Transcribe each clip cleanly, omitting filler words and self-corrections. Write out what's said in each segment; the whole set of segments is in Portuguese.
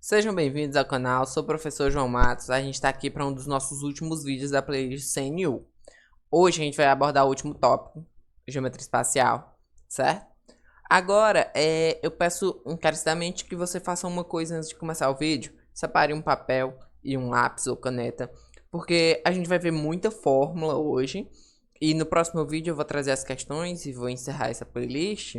Sejam bem-vindos ao canal, sou o professor João Matos. A gente está aqui para um dos nossos últimos vídeos da playlist CNU. Hoje a gente vai abordar o último tópico, geometria espacial, certo? Agora, eu peço encarecidamente que você faça uma coisa antes de começar o vídeo. Separe um papel e um lápis ou caneta, porque a gente vai ver muita fórmula hoje. E no próximo vídeo eu vou trazer as questões e vou encerrar essa playlist.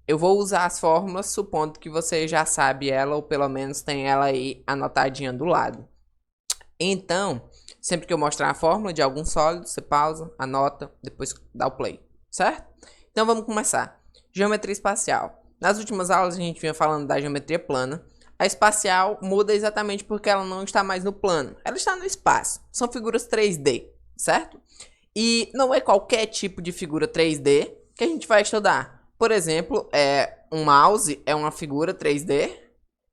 Eu vou usar as fórmulas supondo que você já sabe ela ou pelo menos tem ela aí anotadinha do lado. Então, sempre que eu mostrar a fórmula de algum sólido, você pausa, anota, depois dá o play, certo? Então vamos começar. Geometria espacial. Nas últimas aulas a gente vinha falando da geometria plana. A espacial muda exatamente porque ela não está mais no plano, ela está no espaço. São figuras 3D, certo? E não é qualquer tipo de figura 3D que a gente vai estudar. Por exemplo, um mouse é uma figura 3D,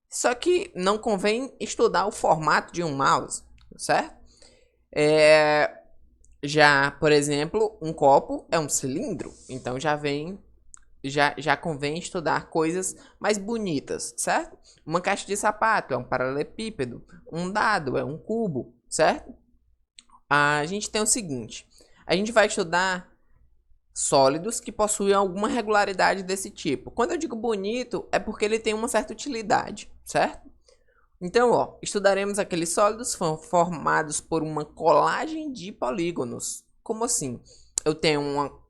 só que não convém estudar o formato de um mouse, certo? Já, por exemplo, um copo é um cilindro, então já convém estudar coisas mais bonitas, certo? Uma caixa de sapato é um paralelepípedo, um dado é um cubo, certo? A gente tem o seguinte, a gente vai estudar sólidos que possuem alguma regularidade desse tipo. Quando eu digo bonito, é porque ele tem uma certa utilidade, certo? Então, estudaremos aqueles sólidos formados por uma colagem de polígonos. Como assim? Eu tenho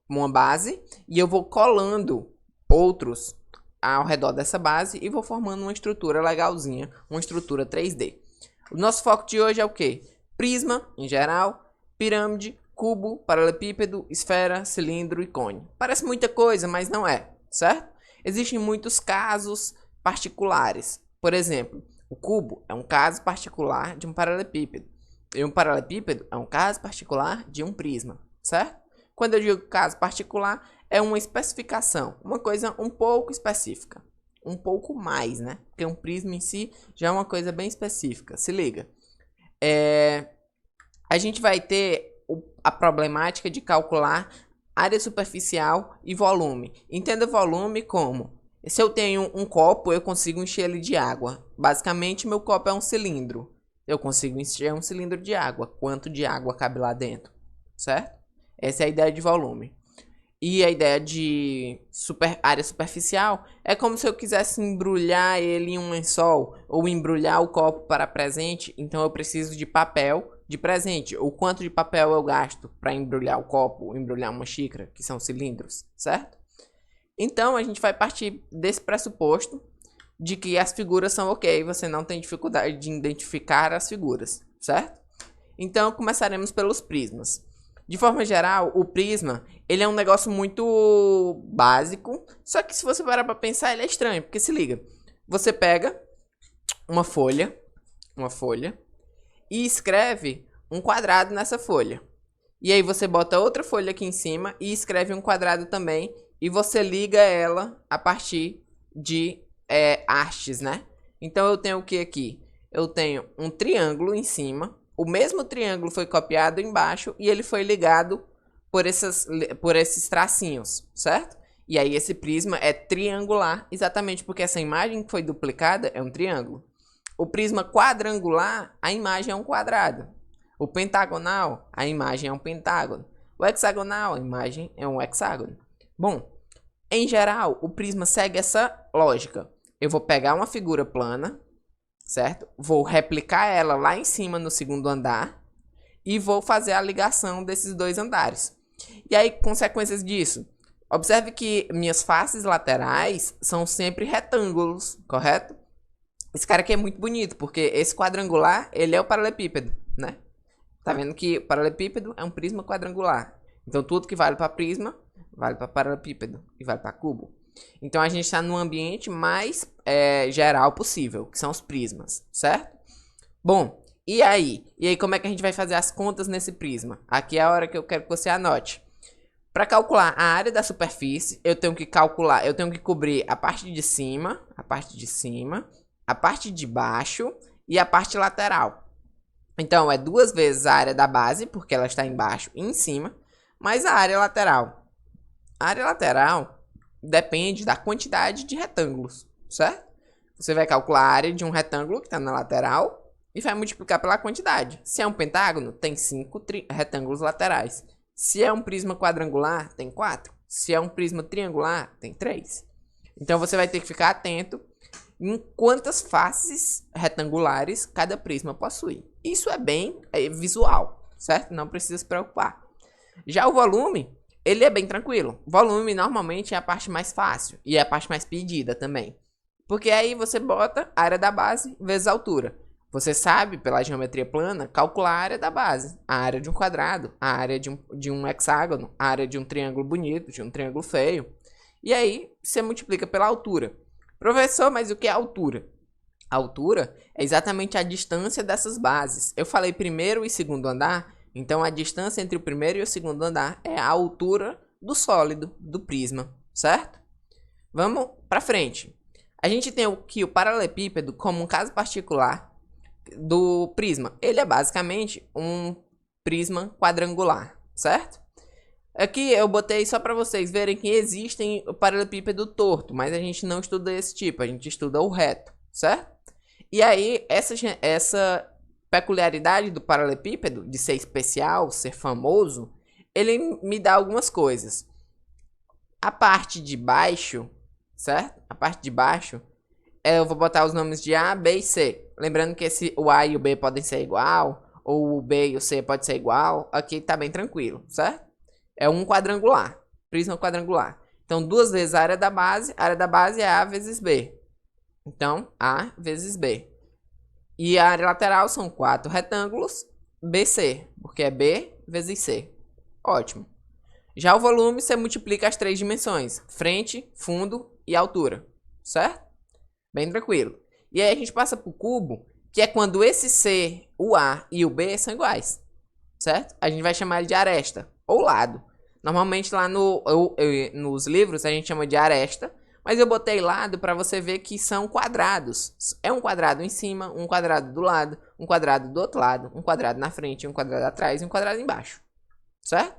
uma base e eu vou colando outros ao redor dessa base e vou formando uma estrutura legalzinha, uma estrutura 3D. O nosso foco de hoje é o quê? Prisma, em geral, pirâmide, cubo, paralelepípedo, esfera, cilindro e cone. Parece muita coisa, mas não é, certo? Existem muitos casos particulares. Por exemplo, o cubo é um caso particular de um paralelepípedo. E um paralelepípedo é um caso particular de um prisma, certo? Quando eu digo caso particular, é uma especificação, uma coisa um pouco específica. Um pouco mais, né? Porque um prisma em si já é uma coisa bem específica. Se liga. A gente vai ter a problemática de calcular área superficial e volume. Entenda volume como: se eu tenho um copo, eu consigo encher ele de água. Basicamente, meu copo é um cilindro. Eu consigo encher um cilindro de água. Quanto de água cabe lá dentro? Certo? Essa é a ideia de volume. E a ideia de área superficial é como se eu quisesse embrulhar ele em um lençol ou embrulhar o copo para presente. Então eu preciso de papel de presente. O quanto de papel eu gasto para embrulhar o copo, embrulhar uma xícara, que são cilindros, certo? Então a gente vai partir desse pressuposto de que as figuras são ok, você não tem dificuldade de identificar as figuras, certo? Então começaremos pelos prismas. De forma geral, o prisma, ele é um negócio muito básico, só que se você parar para pensar, ele é estranho, porque se liga, você pega uma folha e escreve um quadrado nessa folha. E aí você bota outra folha aqui em cima e escreve um quadrado também, e você liga ela a partir de hastes, né? Então eu tenho o que aqui? Eu tenho um triângulo em cima. O mesmo triângulo foi copiado embaixo e ele foi ligado por esses tracinhos, certo? E aí esse prisma é triangular, exatamente porque essa imagem que foi duplicada é um triângulo. O prisma quadrangular, a imagem é um quadrado. O pentagonal, a imagem é um pentágono. O hexagonal, a imagem é um hexágono. Bom, em geral, o prisma segue essa lógica. Eu vou pegar uma figura plana, certo? Vou replicar ela lá em cima no segundo andar e vou fazer a ligação desses dois andares. E aí, consequências disso? Observe que minhas faces laterais são sempre retângulos, correto? Esse cara aqui é muito bonito, porque esse quadrangular, ele é o paralelepípedo, né? Tá vendo que o paralelepípedo é um prisma quadrangular. Então, tudo que vale para prisma, vale para paralelepípedo e vale para cubo. Então a gente está no ambiente mais geral possível, que são os prismas, certo? Bom, e aí? E aí como é que a gente vai fazer as contas nesse prisma? Aqui é a hora que eu quero que você anote. Para calcular a área da superfície, eu tenho que cobrir a parte de cima, a parte de baixo e a parte lateral. Então é 2 vezes a área da base, porque ela está embaixo e em cima, mais a área lateral. A área lateral depende da quantidade de retângulos, certo? Você vai calcular a área de um retângulo que está na lateral e vai multiplicar pela quantidade. Se é um pentágono, tem 5 retângulos laterais. Se é um prisma quadrangular, tem 4. Se é um prisma triangular, tem 3. Então você vai ter que ficar atento em quantas faces retangulares cada prisma possui. Isso é bem visual, certo? Não precisa se preocupar. Já o volume, ele é bem tranquilo. Volume normalmente é a parte mais fácil e é a parte mais pedida também. Porque aí você bota a área da base vezes a altura. Você sabe, pela geometria plana, calcular a área da base, a área de um quadrado, a área de um hexágono, a área de um triângulo bonito, de um triângulo feio. E aí você multiplica pela altura. Professor, mas o que é altura? A altura é exatamente a distância dessas bases. Eu falei primeiro e segundo andar, então a distância entre o primeiro e o segundo andar é a altura do sólido, do prisma, certo? Vamos para frente. A gente tem aqui o paralelepípedo como um caso particular do prisma. Ele é basicamente um prisma quadrangular, certo? Aqui eu botei só para vocês verem que existem o paralelepípedo torto, mas a gente não estuda esse tipo, a gente estuda o reto, certo? E aí, essa peculiaridade do paralelepípedo, de ser especial, ser famoso, ele me dá algumas coisas. A parte de baixo, certo? A parte de baixo, eu vou botar os nomes de A, B e C. Lembrando que o A e o B podem ser igual, ou o B e o C pode ser igual. Aqui tá bem tranquilo, certo? É um quadrangular, prisma quadrangular. Então, 2 vezes a área da base é A vezes B. Então, A vezes B. E a área lateral são 4 retângulos, BC, porque é B vezes C. Ótimo. Já o volume, você multiplica as 3 dimensões, frente, fundo e altura, certo? Bem tranquilo. E aí a gente passa para o cubo, que é quando esse C, o A e o B são iguais, certo? A gente vai chamar ele de aresta, ou lado. Normalmente lá nos livros a gente chama de aresta, mas eu botei lado para você ver que são quadrados. É um quadrado em cima, um quadrado do lado, um quadrado do outro lado, um quadrado na frente, um quadrado atrás e um quadrado embaixo, certo?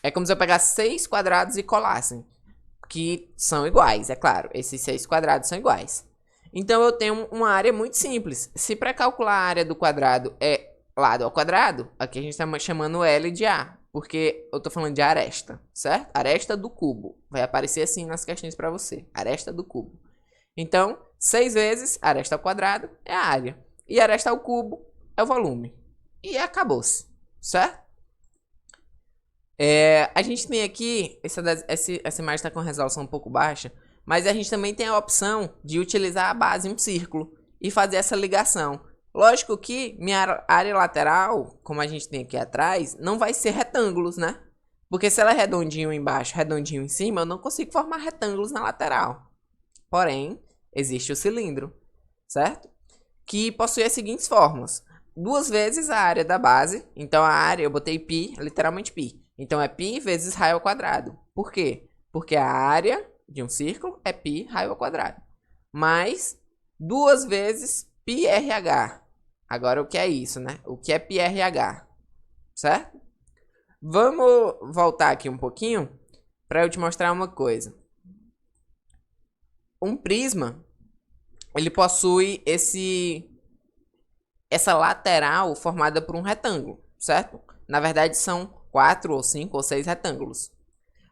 É como se eu pegasse 6 quadrados e colassem, que são iguais, é claro. Esses 6 quadrados são iguais. Então eu tenho uma área muito simples. Se para calcular a área do quadrado é lado ao quadrado, aqui a gente está chamando L de A, porque eu estou falando de aresta, certo? Aresta do cubo. Vai aparecer assim nas questões para você. Aresta do cubo. Então, 6 vezes aresta ao quadrado é a área. E aresta ao cubo é o volume. E acabou-se, certo? A gente tem aqui, essa imagem está com resolução um pouco baixa, mas a gente também tem a opção de utilizar a base em um círculo e fazer essa ligação. Lógico que minha área lateral, como a gente tem aqui atrás, não vai ser retângulos, né? Porque se ela é redondinho embaixo, redondinho em cima, eu não consigo formar retângulos na lateral. Porém, existe o cilindro, certo? Que possui as seguintes formas. 2 vezes a área da base, então a área, eu botei π, literalmente π. Então é π vezes raio ao quadrado. Por quê? Porque a área de um círculo é π raio ao quadrado. Mais 2 vezes πRH. Agora o que é isso, né? O que é πRH? Certo? Vamos voltar aqui um pouquinho para eu te mostrar uma coisa. Um prisma, ele possui essa lateral formada por um retângulo, certo? Na verdade são 4 ou 5 ou 6 retângulos.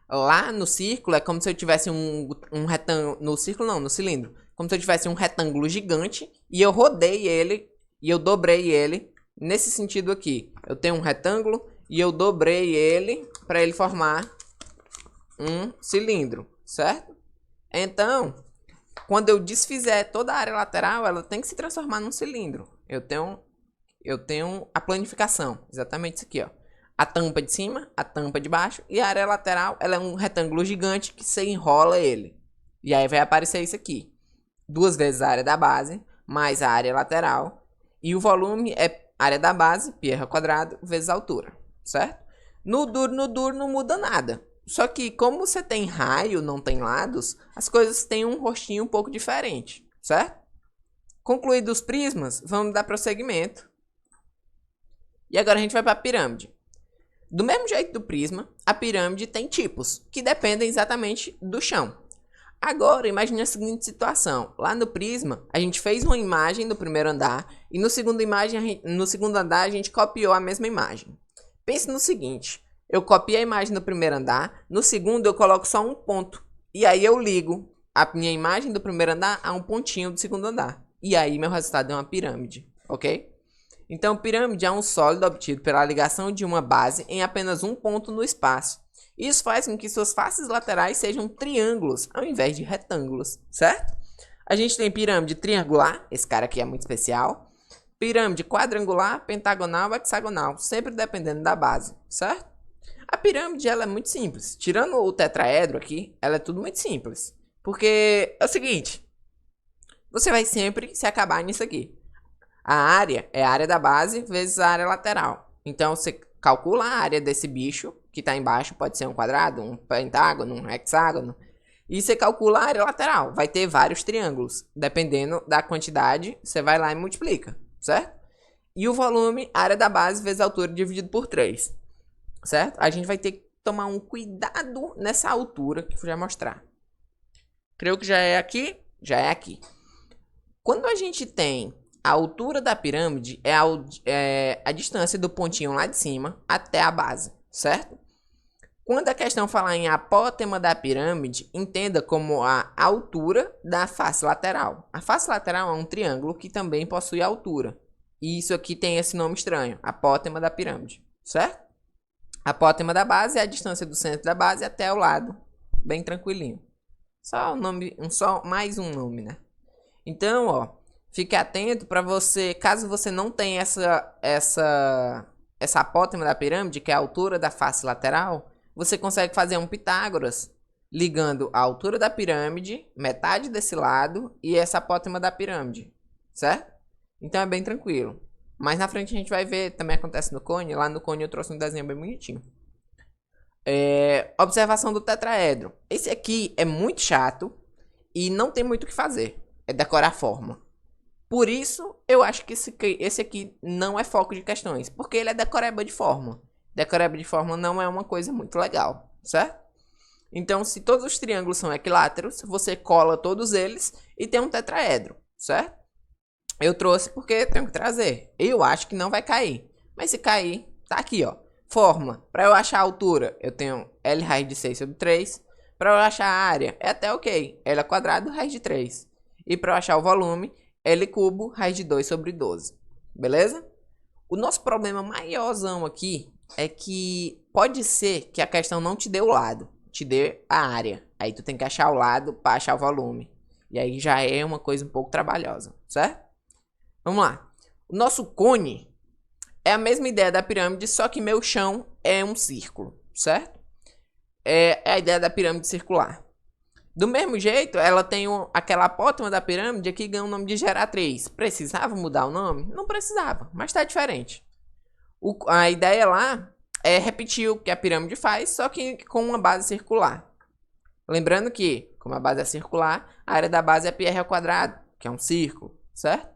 Lá no círculo é como se eu tivesse um retângulo, no círculo não, no cilindro, como se eu tivesse um retângulo gigante e eu rodei ele e eu dobrei ele nesse sentido aqui. Eu tenho um retângulo e eu dobrei ele para ele formar um cilindro, certo? Então, quando eu desfizer toda a área lateral, ela tem que se transformar num cilindro. Eu tenho a planificação, exatamente isso aqui, ó. A tampa de cima, a tampa de baixo e a área lateral, ela é um retângulo gigante que você enrola ele. E aí vai aparecer isso aqui. 2 vezes a área da base, mais a área lateral. E o volume é área da base, πr ao quadrado, vezes a altura, certo? No duro não muda nada. Só que como você tem raio, não tem lados, as coisas têm um rostinho um pouco diferente, certo? Concluídos os prismas, vamos dar prosseguimento. E agora a gente vai para a pirâmide. Do mesmo jeito do prisma, a pirâmide tem tipos, que dependem exatamente do chão. Agora, imagine a seguinte situação. Lá no Prisma, a gente fez uma imagem do primeiro andar e no segundo andar a gente copiou a mesma imagem. Pense no seguinte, eu copio a imagem do primeiro andar, no segundo eu coloco só um ponto. E aí eu ligo a minha imagem do primeiro andar a um pontinho do segundo andar. E aí meu resultado é uma pirâmide, ok? Então, pirâmide é um sólido obtido pela ligação de uma base em apenas um ponto no espaço. Isso faz com que suas faces laterais sejam triângulos, ao invés de retângulos, certo? A gente tem pirâmide triangular, esse cara aqui é muito especial. Pirâmide quadrangular, pentagonal, hexagonal, sempre dependendo da base, certo? A pirâmide, ela é muito simples. Tirando o tetraedro aqui, ela é tudo muito simples. Porque é o seguinte, você vai sempre se acabar nisso aqui. A área é a área da base vezes a área lateral. Então, você calcula a área desse bicho que está embaixo, pode ser um quadrado, um pentágono, um hexágono. E você calcula a área lateral. Vai ter vários triângulos. Dependendo da quantidade, você vai lá e multiplica, certo? E o volume, área da base vezes a altura dividido por 3, certo? A gente vai ter que tomar um cuidado nessa altura que eu vou já mostrar. Creio que já é aqui. Já é aqui. Quando a gente tem a altura da pirâmide, é a distância do pontinho lá de cima até a base, certo? Quando a questão falar em apótema da pirâmide, entenda como a altura da face lateral. A face lateral é um triângulo que também possui altura. E isso aqui tem esse nome estranho, apótema da pirâmide, certo? A apótema da base é a distância do centro da base até o lado, bem tranquilinho. Só um nome, mais um nome, né? Então, ó, fique atento para você, caso você não tenha essa apótema da pirâmide, que é a altura da face lateral, você consegue fazer um Pitágoras, ligando a altura da pirâmide, metade desse lado, e essa apótema da pirâmide, certo? Então é bem tranquilo. Mais na frente a gente vai ver, também acontece no cone, lá no cone eu trouxe um desenho bem bonitinho. Observação do tetraedro. Esse aqui é muito chato e não tem muito o que fazer, é decorar a forma. Por isso, eu acho que esse aqui não é foco de questões, porque ele é decoreba de forma. Decoreba de forma não é uma coisa muito legal, certo? Então, se todos os triângulos são equiláteros, você cola todos eles e tem um tetraedro, certo? Eu trouxe porque tenho que trazer. Eu acho que não vai cair, mas se cair, tá aqui, ó. Forma, para eu achar a altura, eu tenho L raiz de 6 sobre 3. Para eu achar a área, é até ok. L ao quadrado, raiz de 3. E para eu achar o volume, L cubo, raiz de 2 sobre 12. Beleza? O nosso problema maiorzão aqui é que pode ser que a questão não te dê o lado, te dê a área. Aí tu tem que achar o lado para achar o volume. E aí já é uma coisa um pouco trabalhosa, certo? Vamos lá. O nosso cone é a mesma ideia da pirâmide, só que meu chão é um círculo, certo? É a ideia da pirâmide circular. Do mesmo jeito, ela tem aquela apótema da pirâmide que ganha o nome de geratriz. Precisava mudar o nome? Não precisava, mas tá diferente. A ideia lá é repetir o que a pirâmide faz, só que com uma base circular. Lembrando que, como a base é circular, a área da base é πr ao quadrado, que é um círculo, certo?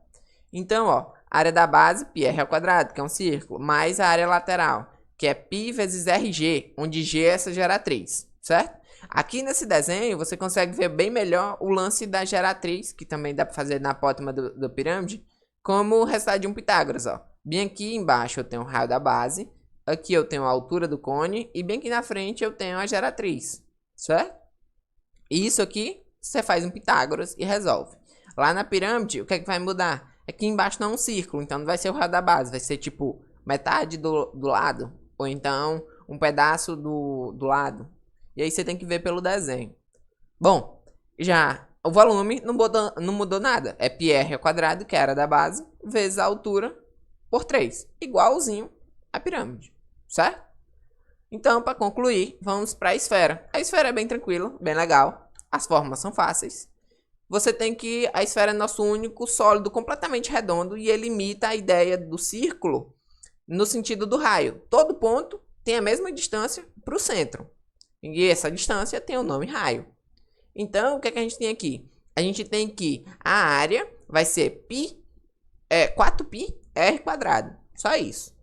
Então, ó, a área da base, πr ao quadrado, que é um círculo, mais a área lateral, que é π vezes rg, onde g é essa geratriz, certo? Aqui nesse desenho, você consegue ver bem melhor o lance da geratriz, que também dá para fazer na apótema da pirâmide, como o resultado de um Pitágoras, ó. Bem aqui embaixo eu tenho o raio da base, aqui eu tenho a altura do cone, e bem aqui na frente eu tenho a geratriz, certo? E isso aqui, você faz um Pitágoras e resolve. Lá na pirâmide, o que é que vai mudar? Aqui embaixo não é um círculo, então não vai ser o raio da base, vai ser tipo metade do lado, ou então um pedaço do lado. E aí você tem que ver pelo desenho. Bom, já o volume não mudou nada. É πr ao quadrado, que era da base, vezes a altura por 3. Igualzinho à pirâmide, certo? Então, para concluir, vamos para a esfera. A esfera é bem tranquila, bem legal. As formas são fáceis. Você tem que... A esfera é nosso único sólido completamente redondo e ele imita a ideia do círculo no sentido do raio. Todo ponto tem a mesma distância para o centro. E essa distância tem o nome raio. Então, o que é que a gente tem aqui? A gente tem que a área vai ser 4π r quadrado. Só isso.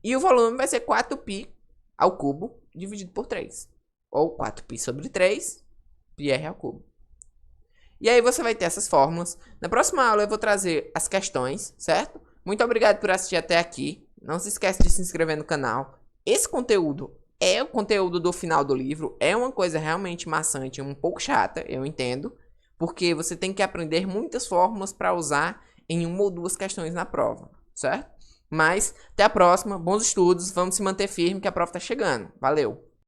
E o volume vai ser 4π ao cubo dividido por 3. Ou 4π sobre 3, πr ao cubo. E aí você vai ter essas fórmulas. Na próxima aula eu vou trazer as questões, certo? Muito obrigado por assistir até aqui. Não se esquece de se inscrever no canal. Esse conteúdo é o conteúdo do final do livro. É uma coisa realmente maçante, um pouco chata, eu entendo. Porque você tem que aprender muitas fórmulas para usar em uma ou duas questões na prova, certo? Mas até a próxima, bons estudos, vamos se manter firme que a prova tá chegando. Valeu!